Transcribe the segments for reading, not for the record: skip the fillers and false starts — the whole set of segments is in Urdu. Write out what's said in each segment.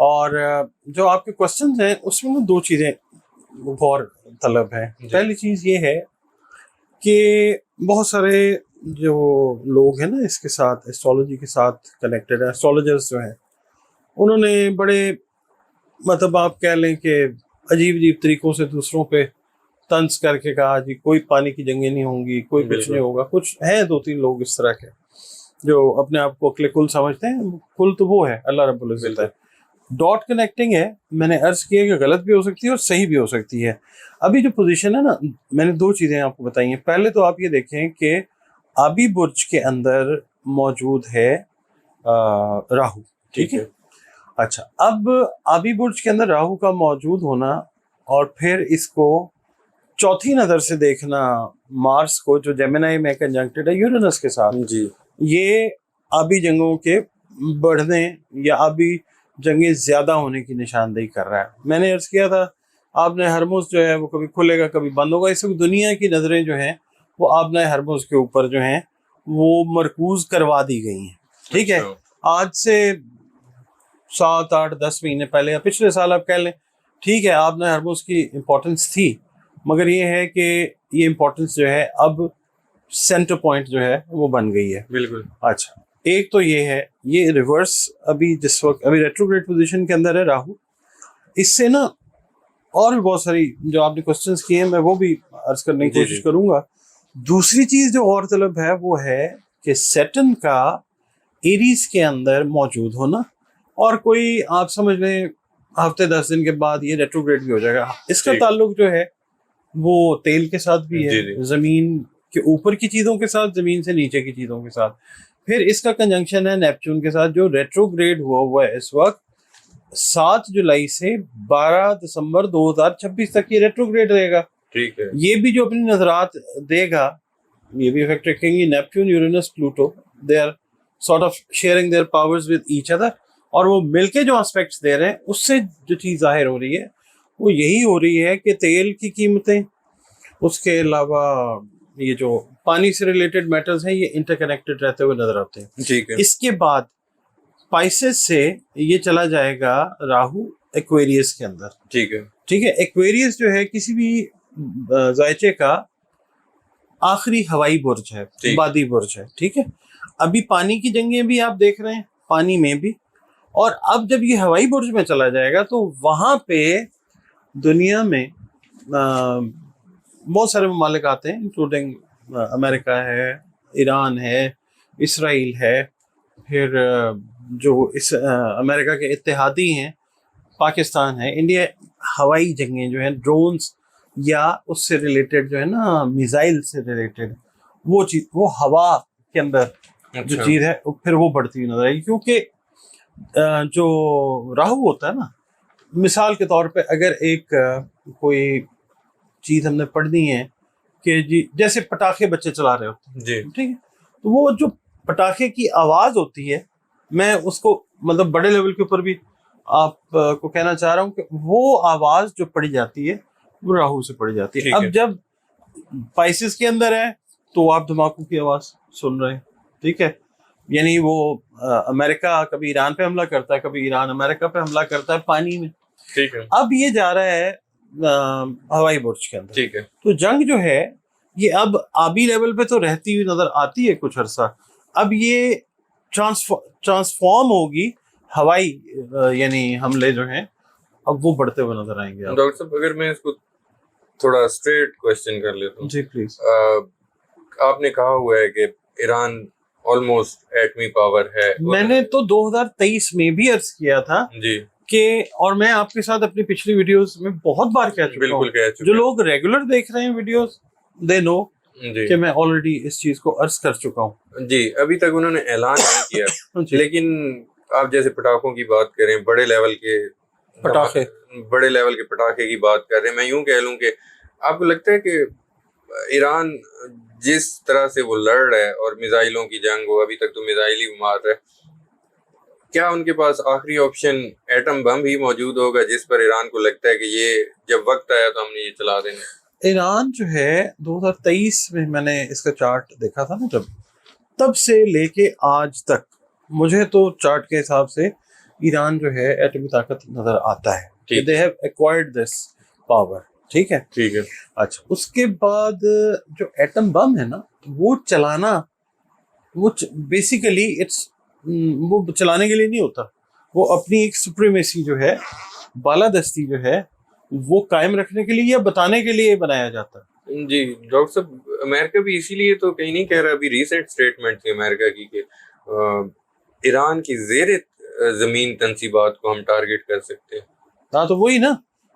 اور جو آپ کے کوشچنز ہیں اس میں دو چیزیں غور طلب ہیں. پہلی چیز یہ ہے کہ بہت سارے جو لوگ ہیں نا اس کے ساتھ ایسٹرالوجی کے ساتھ کنیکٹڈ ہیں، ایسٹرالوجرز جو ہیں، انہوں نے بڑے مطلب آپ کہہ لیں کہ عجیب عجیب طریقوں سے دوسروں پہ طنز کر کے کہا جی کوئی پانی کی جنگیں نہیں ہوں گی، کوئی کچھ نہیں ہوگا. کچھ ہیں 2-3 لوگ اس طرح کے جو اپنے آپ کو عقل کل سمجھتے ہیں. کل تو وہ ہے اللہ رب العزت ہے. ڈاٹ کنیکٹنگ ہے، میں نے عرض کیا کہ غلط بھی ہو سکتی ہے اور صحیح بھی ہو سکتی ہے. ابھی جو پوزیشن ہے نا، میں نے 2 چیزیں آپ کو بتائی ہیں. پہلے تو آپ یہ دیکھیں کہ آبی برج کے اندر موجود ہے راہو، ٹھیک ہے. اچھا، اب آبی برج کے اندر راہو کا موجود ہونا اور پھر اس کو چوتھی نظر سے دیکھنا مارس کو جو جیمنائی میں کنجنکٹڈ ہے یورینس کے ساتھ، جی یہ آبی جنگوں کے بڑھنے یا آبی جنگیں زیادہ ہونے کی نشاندہی کر رہا ہے. میں نے عرض کیا تھا آبنہ ہرمز جو ہے وہ کبھی کھلے گا کبھی بند ہوگا. اس وقت دنیا کی نظریں جو ہیں وہ آبنہ ہرمز کے اوپر جو ہیں وہ مرکوز کروا دی گئی ہیں. ٹھیک ہے، آج سے 7, 8, 10 مہینے پہلے یا پچھلے سال آپ کہہ لیں، ٹھیک ہے آبنہ ہرمز کی امپورٹنس تھی، مگر یہ ہے کہ یہ امپورٹنس جو ہے اب سینٹر پوائنٹ جو ہے وہ بن گئی ہے. بالکل. اچھا، ایک تو یہ ہے، یہ ریورس ابھی جس وقت ابھی ریٹروگریڈ پوزیشن کے اندر ہے راہو. اس سے نا اور بھی بہت ساری جو آپ نے کوسچنس کیے ہیں میں وہ بھی عرض کرنے کی کوشش کروں گا. دوسری چیز جو اور طلب ہے وہ ہے کہ سیٹن کا ایریز کے اندر موجود ہونا، اور کوئی آپ سمجھ لیں ہفتے 10 دن کے بعد یہ ریٹروگریڈ بھی ہو جائے گا. اس کا تعلق جو ہے وہ تیل کے ساتھ بھی ہے، زمین کے اوپر کی چیزوں کے ساتھ، زمین سے نیچے کی چیزوں کے ساتھ. پھر اس کا کنجنکشن ہے نیپچون کے ساتھ جو ریٹروگریڈ ہوا ہے اس وقت 7 جولائی سے 12 دسمبر 2026 تک یہ ریٹروگریڈ رہے گا. ٹھیک ہے، یہ بھی جو اپنی نظرات دے گا یہ بھی افیکٹ رکھیں گے. Neptune, Uranus, Pluto, they are sort of sharing their powers with each other, اور وہ مل کے جو آسپیکٹس دے رہے ہیں اس سے جو چیز ظاہر ہو رہی ہے وہ یہی ہو رہی ہے کہ تیل کی قیمتیں، اس کے علاوہ یہ جو پانی سے ریلیٹڈ میٹرز ہیں یہ انٹر کنیکٹڈ رہتے ہوئے نظر آتے ہیں. ٹھیک ہے. اس کے بعد اسپائسز سے یہ چلا جائے گا راہو ایکویریس کے اندر. ٹھیک ہے. ٹھیک ہے، ایکویریس جو ہے کسی بھی ذائچے کا آخری ہوائی برج ہے، بادی برج ہے. ٹھیک ہے، ابھی پانی کی جنگیں بھی آپ دیکھ رہے ہیں، پانی میں بھی، اور اب جب یہ ہوائی برج میں چلا جائے گا تو وہاں پہ دنیا میں بہت سارے ممالک آتے ہیں انکلوڈنگ امریکہ ہے، ایران ہے، اسرائیل ہے، پھر جو اس امریکہ کے اتحادی ہیں پاکستان ہے، انڈیا. ہوائی جنگیں جو ہیں ڈرونز یا اس سے ریلیٹڈ جو ہے نا میزائل سے ریلیٹڈ وہ چیز، وہ ہوا کے اندر جو چیز ہے پھر وہ بڑھتی ہوئی نظر آئے گی. کیونکہ جو راہو ہوتا ہے نا، مثال کے طور پہ اگر ایک کوئی چیز ہم نے پڑھنی ہے کہ جی جیسے پٹاخے بچے چلا رہے ہوتے ہیں جی، ٹھیک ہے، تو وہ جو پٹاخے کی آواز ہوتی ہے، میں اس کو مطلب بڑے لیول کے اوپر بھی آپ کو کہنا چاہ رہا ہوں کہ وہ آواز جو پڑی جاتی ہے وہ راہو سے پڑی جاتی ہے. اب جب پائسس کے اندر ہے تو آپ دھماکوں کی آواز سن رہے ہیں. ٹھیک ہے، یعنی وہ امریکہ کبھی ایران پہ حملہ کرتا ہے، کبھی ایران امریکہ پہ حملہ کرتا ہے پانی میں. ٹھیک ہے، اب یہ جا رہا ہے ہوائی برج کے اندر. ٹھیک ہے، تو جنگ جو ہے یہ اب آبی لیول پہ تو رہتی ہوئی نظر آتی ہے کچھ عرصہ، اب یہ ٹرانسفارم ہوگی ہوائی یعنی حملے جو ہیں اب وہ بڑھتے ہوئے نظر آئیں گے. ڈاکٹر صاحب اگر میں اس کو تھوڑا اسٹریٹ کوشچن کر لیتا ہوں. جی پلیز. آپ نے کہا ہوا ہے کہ ایران آلموسٹ ایٹمی پاور ہے. میں نے تو 2023 میں بھی عرض کیا تھا جی کہ، اور میں آپ کے ساتھ اپنی پچھلی ویڈیوز میں بہت بار کہہ چکا ہوں، جو لوگ ریگولر دیکھ رہے ہیں ویڈیوز دے نو کہ میں آلریڈی اس چیز کو عرض کر چکا ہوں. جی ابھی تک انہوں نے اعلان نہیں کیا لیکن آپ جیسے پٹاخوں کی بات کریں، بڑے لیول کے پٹاخے کی بات کر رہے ہیں، میں یوں کہہ لوں کہ آپ کو لگتا ہے کہ ایران جس طرح سے وہ لڑ رہا ہے اور میزائلوں کی جنگ ہو، ابھی تک تو میزائل ہی مار رہا ہے، کیا ان کے پاس آخری آپشن ایٹم بم ہی موجود ہوگا جس پر ایران کو لگتا ہے کہ یہ جب وقت آیا تو ہم نے یہ چلا دینا؟ ایران جو ہے 2023 میں نے اس کا چارٹ دیکھا تھا نا، تب سے لے کے آج تک مجھے تو چارٹ کے حساب سے ایران جو ہے ایٹمی طاقت نظر آتا ہے کہ ٹھیک they have acquired this power. ٹھیک ہے. ٹھیک ہے. اچھا اس کے بعد جو ایٹم بم ہے نا وہ چلانا وہ بیسیکلی وہ چلانے کے لیے نہیں ہوتا, وہ اپنی ایک سپریمیسی جو ہے بالادستی جو ہے وہ قائم رکھنے کے لیے یا بتانے کے لیے بنایا جاتا ہے. جی ڈاکٹر صاحب امریکہ بھی اسی لیے تو کہیں نہیں کہہ رہا, ابھی ریسنٹ اسٹیٹمنٹ تھی امریکہ کی کہ ایران کی زیر زمین تنصیبات کو ہم ٹارگٹ کر سکتے ہیں. ہاں تو وہی نا,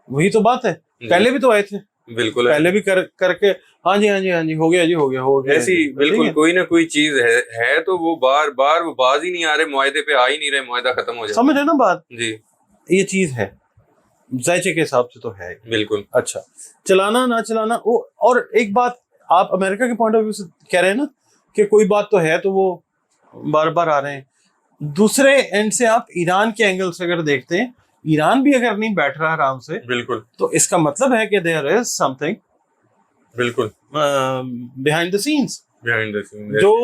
وہی تو بات ہے, پہلے بھی تو آئے تھے, بالکل پہلے بھی کر کے ہاں جی ہو گیا جی ہو گیا ایسی بالکل کوئی نہ کوئی چیز ہے تو وہ بار بار وہ باز ہی نہیں آ رہے, معاہدے پہ آ ہی نہیں رہے, معاہدہ ختم ہو جائے. سمجھ ہے نا بات. جی یہ چیز ہے ذائچے کے حساب سے تو ہے بالکل. اچھا چلانا نہ چلانا اور ایک بات آپ امریکہ کے پوائنٹ آف ویو سے کہہ رہے ہیں نا کہ کوئی بات تو ہے تو وہ بار بار آ رہے ہیں. دوسرے اینڈ سے آپ ایران کے اینگل سے اگر دیکھتے ہیں, ایران بھی اگر نہیں بیٹھ رہا آرام سے بالکل تو اس کا مطلب ہے کہ دیر از سم تھنگ بالکل behind the sense. behind the scene. جو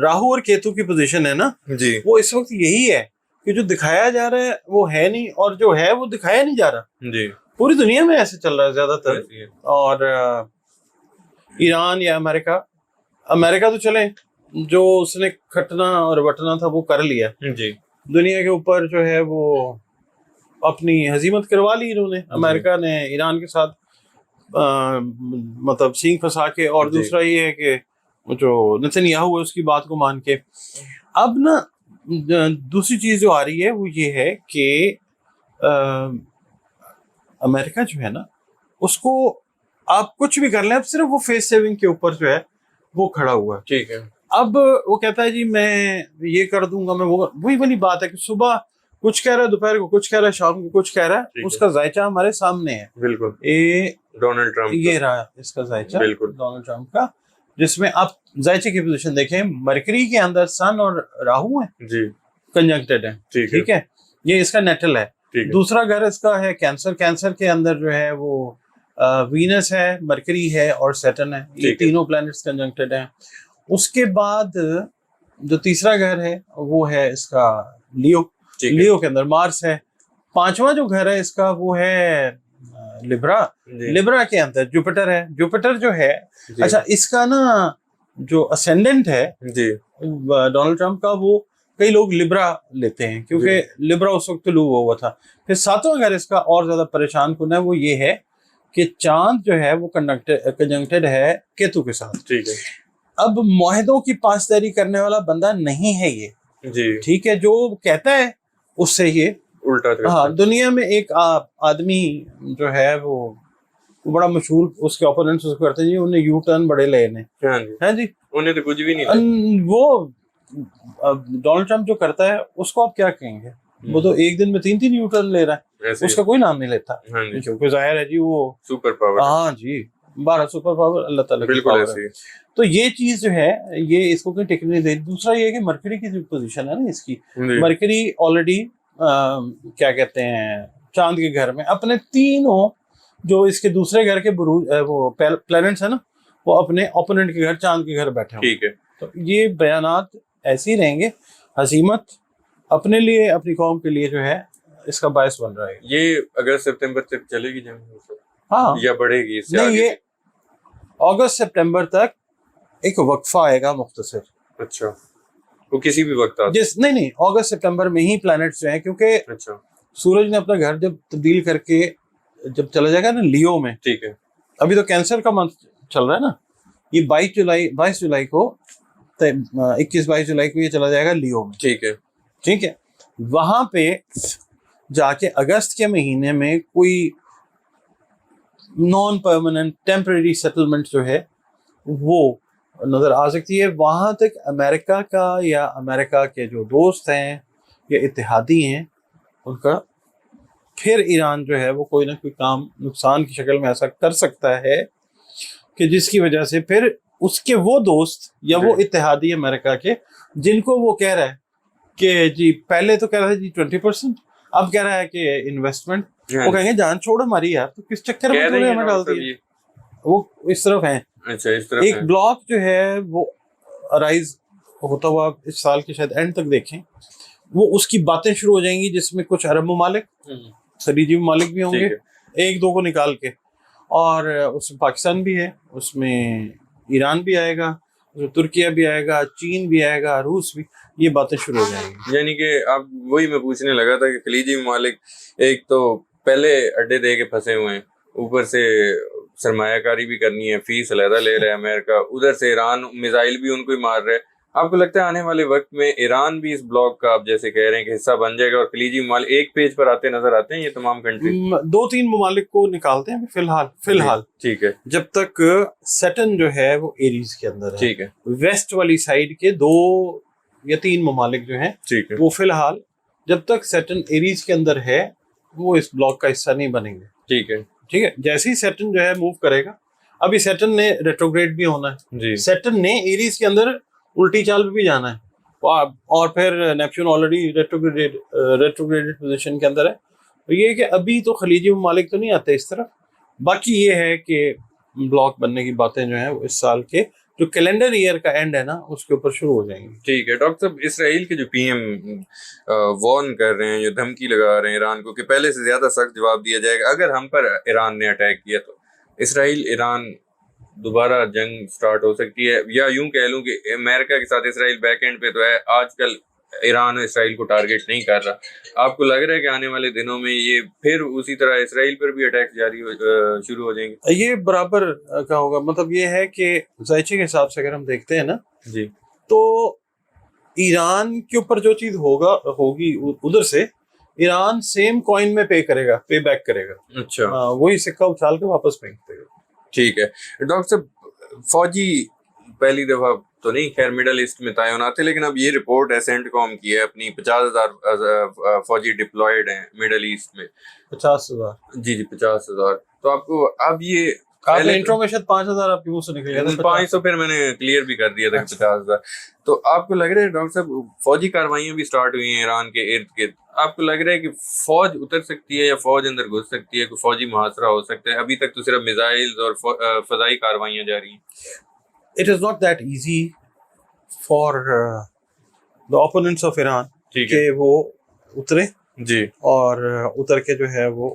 راہو اور کیتو کی پوزیشن ہے نا جی وہ اس وقت یہی ہے کہ جو دکھایا جا رہا ہے وہ ہے نہیں, اور جو ہے وہ دکھایا نہیں جا رہا. جی پوری دنیا میں ایسے چل رہا ہے زیادہ تر. ایسی ہے. اور ایران یا امریکہ تو چلے جو اس نے کھٹنا اور بٹنا تھا وہ کر لیا. جی دنیا کے اوپر جو ہے وہ اپنی ہزیمت کروا لی انہوں نے, امریکہ نے ایران کے ساتھ مطلب سینگ پھنسا کے. اور دوسرا یہ ہے کہ جو نتن یاہو ہے اس کی بات کو مان کے. اب نا دوسری چیز جو آ رہی ہے وہ یہ ہے کہ امریکہ جو ہے نا اس کو آپ کچھ بھی کر لیں, اب صرف وہ فیس سیونگ کے اوپر جو ہے وہ کھڑا ہوا ہے. ٹھیک ہے. اب وہ کہتا ہے جی میں یہ کر دوں گا, میں وہی والی بات ہے کہ صبح کچھ کہہ رہا ہے, دوپہر کو کچھ کہہ رہا ہے, شام کو کچھ کہہ رہا ہے. اس کا ذائچہ ہمارے سامنے ہے. بالکل یہ ڈونلڈ ٹرمپ یہ رہا اس کا ذائچہ بالکل ڈونلڈ ٹرمپ کا, جس میں آپ ذائچے کی پوزیشن دیکھیں مرکری کے اندر سن اور راہو ہیں جی کنجنکٹڈ ہیں. ٹھیک ہے, یہ اس کا نیٹل ہے. دوسرا گھر اس کا ہے کینسر کے اندر جو ہے وہ وینس ہے, مرکری ہے اور سیٹرن ہے. یہ تینوں پلانٹس کنجنکٹڈ ہیں. اس کے بعد جو تیسرا گھر ہے وہ ہے اس کا لیو کے اندر مارس ہے. پانچواں جو گھر ہے اس کا وہ ہے لبرا کے اندر جوپیٹر ہے. جوپیٹر جو ہے اچھا اس کا نا جو اسینڈنٹ ہے ڈونلڈ ٹرمپ کا, وہ کئی لوگ لبرا لیتے ہیں کیونکہ لبرا اس وقت طلوع ہوا تھا. پھر ساتواں گھر اس کا اور زیادہ پریشان کن ہے, وہ یہ ہے کہ چاند جو ہے وہ کنجنکٹڈ ہے کیتو کے ساتھ. ٹھیک ہے. اب معاہدوں کی پاسداری کرنے والا بندہ نہیں ہے یہ. جی ٹھیک ہے, جو کہتا ہے اس سے یہ الٹا. ہاں دنیا میں ایک آدمی جو ہے وہ بڑا مشہور, اس کے اوپوننٹس اس کو کرتے ہیں جی انہیں یو ٹرن بڑے لے نے ہیں جی, انہیں تو کچھ بھی نہیں. وہ ڈونلڈ ٹرمپ جو کرتا ہے اس کو آپ کیا کہیں گے, وہ تو ایک دن میں 3 یو ٹرن لے رہا ہے, اس کا کوئی نام نہیں لیتا کیونکہ ظاہر ہے جی وہ سپر پاور. ہاں جی 12 سپر پاور اللہ تعالیٰ کی بالکل ایسی. تو یہ چیز جو ہے یہ اس کو کوئی ٹکنے نہیں دے. دوسرا یہ کہ مرکری کی جو پوزیشن ہے نا اس کی, مرکری آلریڈی کیا کہتے ہیں چاند کے گھر میں اپنے تینوں جو اس کے دوسرے گھر کے وہ پلانٹس ہیں نا وہ اپنے اوپوننٹ کے گھر چاند کے گھر بیٹھے ہوئے. ٹھیک ہے. تو یہ بیانات ایسے ہی رہیں گے. ہزیمت اپنے لیے اپنی قوم کے لیے جو ہے اس کا باعث بن رہا ہے. یہ اگست سپتمبر تک چلے گی جنگ ہاں یا بڑھے گی اس سے نہیں, یہ اگست سپتمبر تک ایک وقفہ آئے گا مختصر. اچھا وہ کسی بھی وقت آتا نہیں اگست سپتمبر میں ہی پلانٹس جو ہیں کیونکہ اچھا سورج نے اپنا گھر جب تبدیل کر کے جب چلا جائے گا نا لیو میں. ٹھیک ہے. ابھی تو کینسر کا منتھ چل رہا ہے نا, یہ 22 جولائی کو 21-22 جولائی کو یہ چلا جائے گا لیو میں. ٹھیک ہے. وہاں پہ جا کے اگست کے مہینے میں کوئی نان پرماننٹ ٹیمپریری سیٹلمنٹ جو ہے وہ نظر آ سکتی ہے. وہاں تک امریکہ کا یا امریکہ کے جو دوست ہیں یا اتحادی ہیں ان کا پھر ایران جو ہے وہ کوئی نہ کوئی کام نقصان کی شکل میں ایسا کر سکتا ہے کہ جس کی وجہ سے پھر اس کے وہ دوست یا وہ اتحادی امریکہ کے جن کو وہ کہہ رہا ہے کہ جی پہلے تو کہہ رہا ہے جی 20%, اب کہہ رہا ہے کہ انویسٹمنٹ, وہ کہیں گے جان چھوڑ ہماری یار, تو کس چکر میں تم نے ہمیں ڈال دیا. وہ اس طرف ہیں. اچھا اس طرف ایک بلاک جو ہے وہ رائز ہوتا ہوا اس سال کے شاید اینڈ تک دیکھیں, وہ اس کی باتیں شروع ہو جائیں گی جس میں کچھ عرب ممالک خلیجی ممالک بھی ہوں گے ایک دو کو نکال کے, اور اس میں پاکستان بھی ہے, اس میں ایران بھی آئے گا, ترکیہ بھی آئے گا, چین بھی آئے گا, روس بھی, یہ باتیں شروع ہو جائیں گی. یعنی کہ اب وہی میں پوچھنے لگا تھا کہ خلیجی ممالک ایک تو پہلے اڈے دے کے پھنسے ہوئے ہیں, اوپر سے سرمایہ کاری بھی کرنی ہے, فیس علیحدہ لے رہا ہے امریکہ, ادھر سے ایران میزائل بھی ان کو ہی مار رہا ہے. آپ کو لگتا ہے آنے والے وقت میں ایران بھی اس بلاک کا آپ جیسے کہہ رہے ہیں کہ حصہ بن جائے گا اور خلیجی ممالک ایک پیج پر آتے نظر آتے ہیں یہ تمام کنٹری؟ 2-3 ممالک کو نکالتے ہیں فی الحال, ٹھیک ہے, جب تک سیٹن جو ہے وہ ایریز کے اندر ہے, ٹھیک ہے, ویسٹ والی سائڈ کے 2 یا 3 ممالک جو ہیں ٹھیک ہے, وہ فی الحال جب تک سیٹن ایریز کے اندر ہے وہ اس بلاک کا حصہ نہیں بنیں گے. ٹھیک ہے, ٹھیک ہے, جیسے ہی سیٹن جو ہے موو کرے گا, ابھی سیٹن نے ریٹروگریڈ بھی ہونا ہے, جی, سیٹن نے ایریز کے اندر الٹی چال پہ بھی جانا ہے, اور پھر نیپچون آلریڈی ریٹروگریڈ پوزیشن کے اندر ہے. تو یہ کہ ابھی تو خلیجی ممالک تو نہیں آتے اس طرف, باقی یہ ہے کہ بلاک بننے کی باتیں جو ہیں وہ اس سال کے جو کیلنڈر ایئر کا اینڈ ہے نا اس کے اوپر شروع ہو جائیں گی. ٹھیک ہے. ڈاکٹر صاحب اسرائیل کے جو پی ایم وارن کر رہے ہیں, جو دھمکی لگا رہے ہیں ایران کو کہ پہلے سے زیادہ سخت جواب دیا جائے گا اگر ہم پر ایران نے اٹیک کیا, تو اسرائیل ایران دوبارہ جنگ سٹارٹ ہو سکتی ہے, یا یوں کہہ لوں کہ امریکہ کے ساتھ اسرائیل بیک اینڈ پہ تو ہے, آج کل ایران اسرائیل کو ٹارگیٹ نہیں کر رہا. آپ کو لگ رہا ہے کہ آنے والے دنوں میں یہ پھر اسی طرح اسرائیل پر بھی اٹیک شروع ہو جائیں گے؟ یہ برابر کا ہوگا, مطلب یہ ہے کہ ذائچے کے حساب سے اگر ہم دیکھتے ہیں نا جی, تو ایران کے اوپر جو چیز ہوگی ادھر سے ایران سیم کوائن میں پے بیک کرے گا. اچھا, وہی سکہ اچھال کے واپس پھینک دے گا. ٹھیک ہے. ڈاکٹر صاحب فوجی پہلی دفعہ تو نہیں خیر مڈل ایسٹ میں تعینات تھے, لیکن اب یہ رپورٹ ہے سینٹ کام کی ہے اپنی 50,000 فوجی ڈپلائڈ ہیں مڈل ایسٹ میں. 50,000 جی 50,000. تو آپ کو اب یہ انفارمیشن 5,000 آپ کے منہ سے نکل گیا تھا, 500 پھر میں نے کلیئر بھی کر دیا تھا 50,000. تو آپ کو لگ رہا ہے ڈاکٹر صاحب فوجی کاروائیاں بھی سٹارٹ ہوئی ہیں ایران کے ارد گرد, آپ کو لگ رہا ہے کہ فوج اتر سکتی ہے یا فوج اندر گھس سکتی ہے, کوئی فوجی محاصرہ ہو سکتا ہے؟ ابھی تک تو صرف میزائلز اور فضائی کاروائیاں جاری ہیں. It is not that easy for the opponents of Iran کہ وہ اترے جی, اور اتر کے جو ہے وہ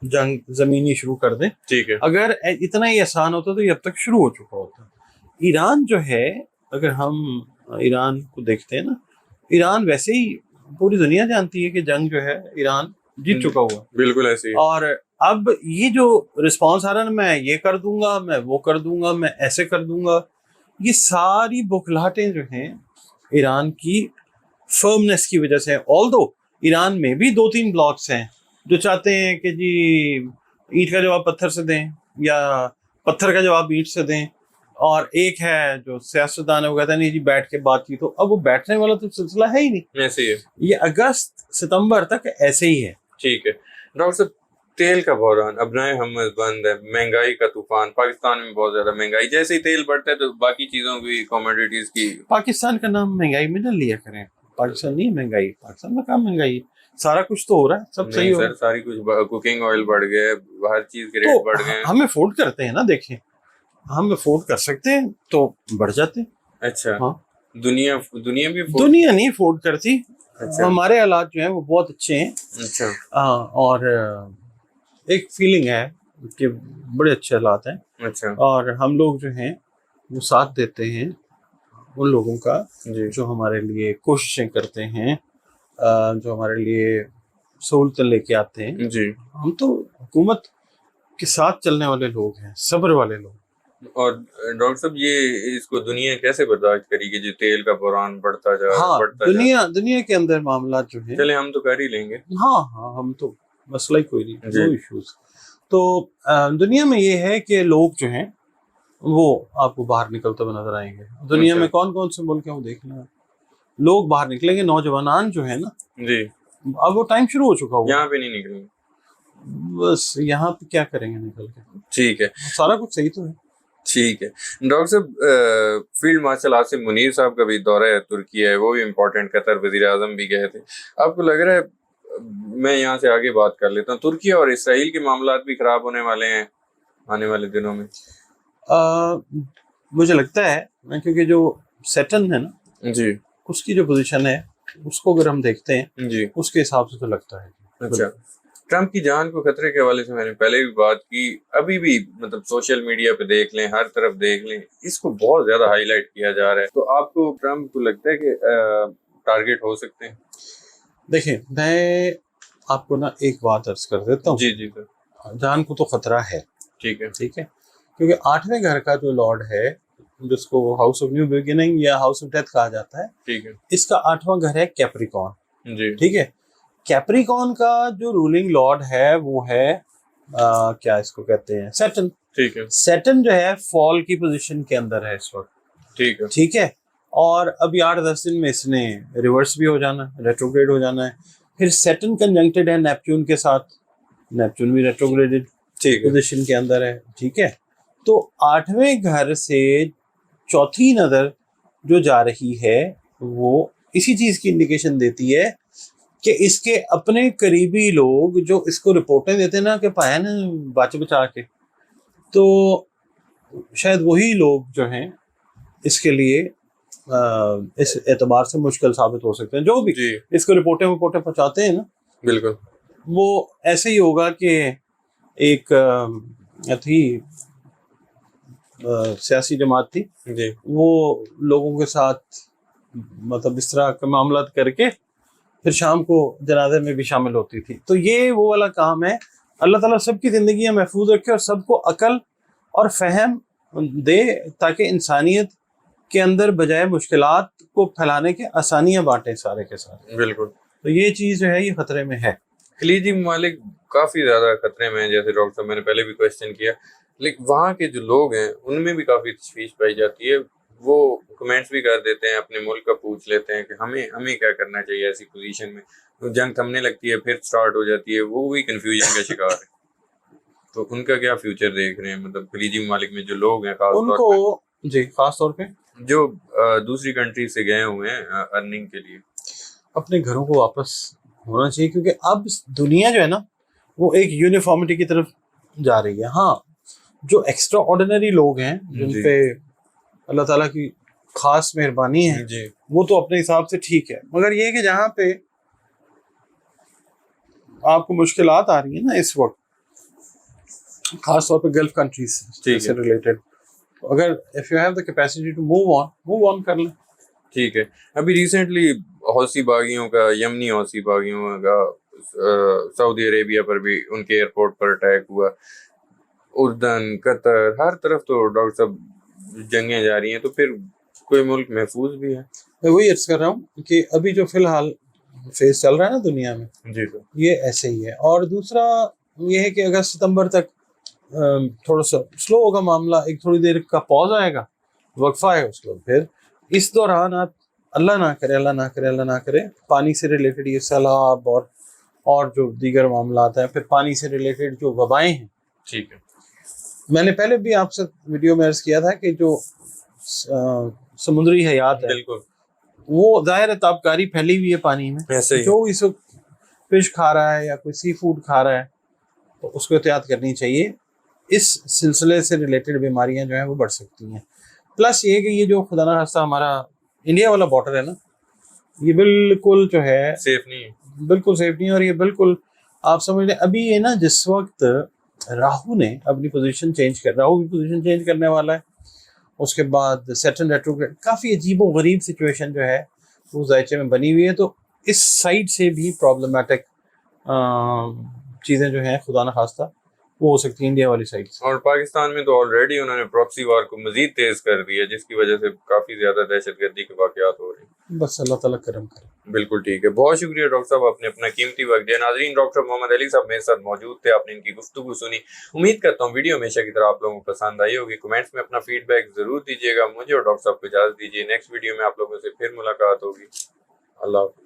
جنگ زمینی شروع کر دیں. ٹھیک ہے, اگر اتنا ہی آسان ہوتا تو یہ اب تک شروع ہو چکا ہوتا. ایران جو ہے, اگر ہم ایران کو دیکھتے ہیں نا, ایران ویسے ہی پوری دنیا جانتی ہے کہ جنگ جو ہے ایران جیت چکا ہوا. بالکل ایسے ہی. اور اب یہ جو رسپانس آ رہا ہے, میں یہ کر دوں گا, میں وہ کر دوں گا, میں ایسے کر دوں گا, یہ ساری بکھلاہٹیں جو ہیں ایران کی فرمنس کی وجہ سے. آلدو ایران میں بھی 2-3 بلاکس ہیں جو چاہتے ہیں کہ جی اینٹ کا جواب پتھر سے دیں یا پتھر کا جواب اینٹ سے دیں, اور ایک ہے جو سیاستدان ہے وہ کہتا ہے نہیں جی بیٹھ کے بات کی. تو اب وہ بیٹھنے والا تو سلسلہ ہے ہی نہیں, ایسے ہی ہے. یہ اگست ستمبر تک ایسے ہی ہے. ٹھیک ہے. ڈاکٹر صاحب تیل کا بحران, ابنائے ہمز بند ہے, مہنگائی کا طوفان, پاکستان میں بہت زیادہ مہنگائی, جیسے ہی تیل بڑھتا ہے تو باقی چیزوں کی کوموڈیٹیز کی. پاکستان کا نام مہنگائی میں نہ لیا کریں, پاکستان نہیں مہنگائی, پاکستان میں کام مہنگائی, سارا کچھ تو ہو رہا ہے, سب صحیح ہو رہا ہے. ساری کچھ, کوکنگ آئل بڑھ گئے, ہر چیز کے ریٹ بڑھ گئے. ہم افورڈ کرتے ہیں نا, دیکھیں ہم افورڈ کر سکتے ہیں تو بڑھ جاتے ہیں. اچھا, ہاں, دنیا بھی دنیا نہیں افورڈ کرتی. اچھا, ہمارے حالات جو ہیں وہ بہت اچھے ہیں. اچھا, اور ایک فیلنگ ہے کہ بڑے اچھے حالات ہیں. اچھا, اور ہم لوگ جو ہیں وہ ساتھ دیتے ہیں ان لوگوں کا جی, جو ہمارے لیے کوششیں کرتے ہیں, جو ہمارے لیے سہولتیں لے کے آتے ہیں. جی. ہم تو حکومت کے ساتھ چلنے والے لوگ ہیں, صبر والے لوگ. اور ڈاکٹر صاحب یہ اس کو دنیا کیسے برداشت کرے گی جو تیل کا بحران بڑھتا جا رہا ہے؟ ہاں, دنیا کے اندر معاملات جو ہیں, چلے ہم تو کر ہی لیں گے. ہاں ہم تو مسئلہ ہی کوئی نہیں, نو ایشوز. تو دنیا میں یہ ہے کہ لوگ جو ہیں وہ آپ کو باہر نکلتے ہوئے نظر آئیں گے. دنیا میں کون کون سے ملک ہیں وہ دیکھ لیں, لوگ باہر نکلیں گے. نوجوانان جو ہیں نا, جی, اب وہ ٹائم شروع ہو چکا ہوا. یہاں پہ نہیں نکلیں گے, بس یہاں پہ کیا کریں گے نکل کے. ٹھیک ہے, سارا کچھ صحیح تو ہے. ٹھیک ہے. ڈاکٹر صاحب فیلڈ مارشل عاصم منیر صاحب کا بھی دورہ ہے ترکی ہے, وہ بھی امپورٹنٹ, قطر وزیر اعظم بھی گئے تھے. آپ کو لگ رہا ہے, میں یہاں سے آگے بات کر لیتا ہوں, ترکی اور اسرائیل کے معاملات بھی خراب ہونے والے ہیں آنے والے دنوں میں؟ مجھے لگتا ہے کیونکہ جو سیٹن ہے نا جی, اس کی جو پوزیشن ہے اس کو اگر ہم دیکھتے ہیں جی اس کے حساب سے تو لگتا ہے. اچھا ٹرمپ کی جان کو خطرے کے حوالے سے میں نے پہلے بھی بات کی, ابھی بھی مطلب سوشل میڈیا پہ دیکھ لیں, ہر طرف دیکھ لیں, اس کو بہت زیادہ ہائی لائٹ کیا جا رہا ہے. تو آپ کو ٹرمپ کو لگتا ہے کہ ٹارگیٹ ہو سکتے ہیں؟ دیکھیں میں آپ کو نا ایک بات عرض کر دیتا ہوں. جی جی سر. جان کو تو خطرہ ہے, ٹھیک ہے. ٹھیک ہے, کیونکہ 8ویں گھر کا جو لارڈ ہے جس کو ہاؤس آف نیو بگننگ یا ہاؤس آف ڈیتھ کہا جاتا ہے, ٹھیک ہے. اس کا 8واں گھر ہے کیپریکون. جی ٹھیک ہے, کیپریکون کا جو رولنگ لارڈ ہے وہ ہے کیا اس کو کہتے ہیں, سیٹن. ٹھیک ہے. سیٹن جو ہے فال کی پوزیشن کے اندر ہے اس وقت. ٹھیک ہے. ٹھیک ہے, اور ابھی 8-10 دن میں اس نے ریورس بھی ہو جانا ہے, ریٹروگریڈ ہو جانا ہے. پھر سیٹن کنجنکٹڈ ہے نیپچون کے ساتھ, نیپچون بھی ریٹروگریڈڈ ٹھیک ہے. پوزیشن کے اندر ہے. ٹھیک ہے, تو 8ویں گھر سے چوتھی نظر جو جا رہی ہے وہ اسی چیز کی انڈیکیشن دیتی ہے کہ اس کے اپنے قریبی لوگ جو اس کو رپورٹیں دیتے ہیں نا کہ پایا نا بچا کے, تو شاید وہی لوگ جو ہیں اس کے لیے اس اعتبار سے مشکل ثابت ہو سکتے ہیں. جو بھی جی اس کو رپورٹیں پہنچاتے ہیں نا, بالکل وہ ایسے ہی ہوگا کہ ایک تھی سیاسی جماعت تھی, جی وہ لوگوں کے ساتھ مطلب اس طرح کے معاملات کر کے پھر شام کو جنازے میں بھی شامل ہوتی تھی. تو یہ وہ والا کام ہے. اللہ تعالیٰ سب کی زندگیاں محفوظ رکھے اور سب کو عقل اور فہم دے تاکہ انسانیت کے اندر بجائے مشکلات کو پھیلانے کے آسانیاں بانٹیں سارے کے سارے. بالکل. تو یہ چیز جو ہے یہ خطرے میں ہے. خلیجی ممالک کافی زیادہ خطرے میں ہیں, جیسے ڈاکٹر صاحب میں نے پہلے بھی کوشچن کیا, لیکن وہاں کے جو لوگ ہیں ان میں بھی کافی تشویش پائی جاتی ہے. وہ کمنٹس بھی کر دیتے ہیں, اپنے ملک کا پوچھ لیتے ہیں کہ ہمیں کیا کرنا چاہیے ایسی پوزیشن میں. جنگ تھمنے لگتی ہے پھر سٹارٹ ہو جاتی ہے, وہ بھی کنفیوژن کا شکار ہے. تو ان کا کیا فیوچر دیکھ رہے ہیں, مطلب خلیجی ممالک میں جو لوگ ہیں خاص ان طور کو پہ جی خاص طور پہ جو دوسری کنٹری سے گئے ہوئے ہیں ارننگ کے لیے, اپنے گھروں کو واپس ہونا چاہیے, کیونکہ اب دنیا جو ہے نا وہ ایک یونیفارمٹی کی طرف جا رہی ہے. ہاں جو ایکسٹرا آرڈینری لوگ ہیں جن جی. پہ اللہ تعالیٰ کی خاص مہربانی ہے جی وہ تو اپنے حساب سے ٹھیک ہے, مگر یہ کہ جہاں پہ آپ کو مشکلات آ رہی ہیں نا اس وقت, خاص طور پہ گلف کنٹریز سے ریلیٹڈ, اگر if you have the capacity to move on کر لیں. ٹھیک ہے. ابھی ریسنٹلی حوثی باغیوں کا, یمنی حوثی باغیوں کا سعودی عربیہ پر بھی ان کے ایئرپورٹ پر اٹیک ہوا. اردن, قطر, ہر طرف تو ڈاکٹر صاحب جنگیں جاری ہیں. تو پھر کوئی ملک محفوظ بھی ہے؟ میں وہی عرض کر رہا ہوں کہ ابھی جو فی الحال فیز چل رہا ہے نا دنیا میں, جی سر, یہ ایسے ہی ہے. اور دوسرا یہ ہے کہ اگست ستمبر تک تھوڑا سا سلو ہوگا معاملہ, ایک تھوڑی دیر کا پاز آئے گا, وقفہ ہے اس کو. پھر اس دوران آپ اللہ نہ کرے پانی سے ریلیٹڈ یہ سیلاب اور جو دیگر معاملات ہیں, پھر پانی سے ریلیٹڈ جو وبائیں ہیں. ٹھیک ہے. میں نے پہلے بھی آپ سے ویڈیو میں عرض کیا تھا کہ جو سمندری حیات ہے بالکل وہ ظاہر تابکاری پھیلی ہوئی ہے پانی میں. ایسے ہی جو اس وقت فش کھا رہا ہے یا کوئی سی فوڈ کھا رہا ہے تو اس کو احتیاط کرنی چاہیے. اس سلسلے سے ریلیٹڈ بیماریاں جو ہیں وہ بڑھ سکتی ہیں. پلس یہ کہ یہ جو خدا نہ خواستہ ہمارا انڈیا والا بارڈر ہے نا, یہ بالکل جو ہے سیف نہیں ہے. بالکل سیف نہیں ہے. اور یہ بالکل آپ سمجھ لیں ابھی یہ نا جس وقت راہو نے اپنی پوزیشن راہو کی پوزیشن چینج کرنے والا ہے, اس کے بعد سیٹرن ریٹروگریڈ, کافی عجیب و غریب سچویشن جو ہے وہ ذائچے میں بنی ہوئی ہے. تو اس سائڈ سے بھی پرابلمٹک چیزیں جو ہیں خدا نہ خواستہ وہ ہو سکتی ہیں انڈیا والی سائڈ سے. اور پاکستان میں تو آلریڈی انہوں نے پراکسی وار کو مزید تیز کر دیا, جس کی وجہ سے کافی زیادہ دہشت گردی کے واقعات ہو رہے ہیں. بس اللہ تعالیٰ کرم کرے. بالکل ٹھیک ہے. بہت شکریہ ڈاکٹر صاحب, آپ نے اپنا قیمتی وقت دیا. ناظرین, ڈاکٹر محمد علی صاحب میرے ساتھ موجود تھے, آپ نے ان کی گفتگو سنی. امید کرتا ہوں ویڈیو ہمیشہ کی طرح آپ لوگوں کو پسند آئی ہوگی. کمنٹس میں اپنا فیڈ بیک ضرور دیجیے گا. مجھے اور ڈاکٹر صاحب کو اجازت دیجیے, نیکسٹ ویڈیو میں آپ لوگوں سے پھر ملاقات ہوگی. اللہ حافظ.